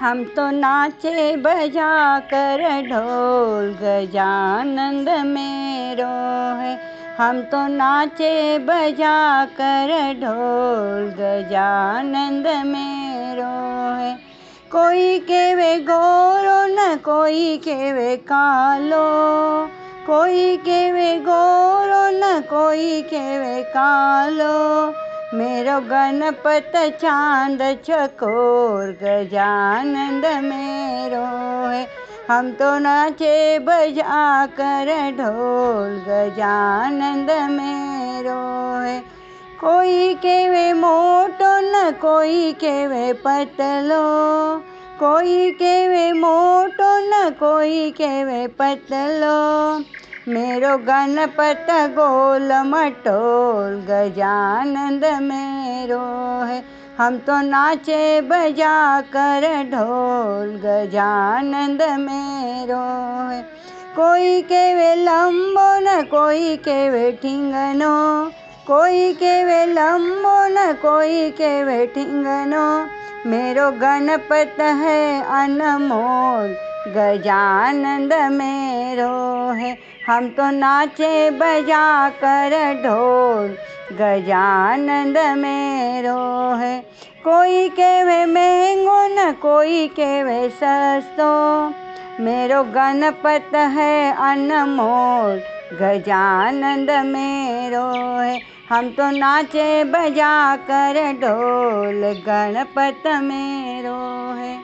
हम तो नाचे बजा कर ढोल गजानंद मेरो है। हम तो नाचे बजा कर ढोल गजानंद मेरो है। कोई केवे गोरो न कोई केवे कालो, कोई केवे गोरो न कोई केवे कालो। मेरो गणपत चांद चकोर गजानंद मेरो है। हम तो नाचे बजा कर ढोल गजानंद मेरो है। कोई केवे मोटो न कोई केवे पतलो, कोई केवे मोटो न कोई केवे पतलो। मेरो गणपत गोल मटोल गजानंद मेरो है। हम तो नाचे बजा कर ढोल गजानंद मेरो है। कोई केवे लंबो न कोई केवे ठिंगनो, कोई केवे लंबो न कोई केवे ठिंगनो। मेरो गणपत है अनमोल गजानंद मेरो है। हम तो नाचे बजा कर ढोल गजानंद मेरो है। कोई केवे महंगो न कोई केवे सस्तो, मेरो गणपत है अनमोल गजानंद मेरो है। हम तो नाचे बजा कर ढोल गणपत मेरो है।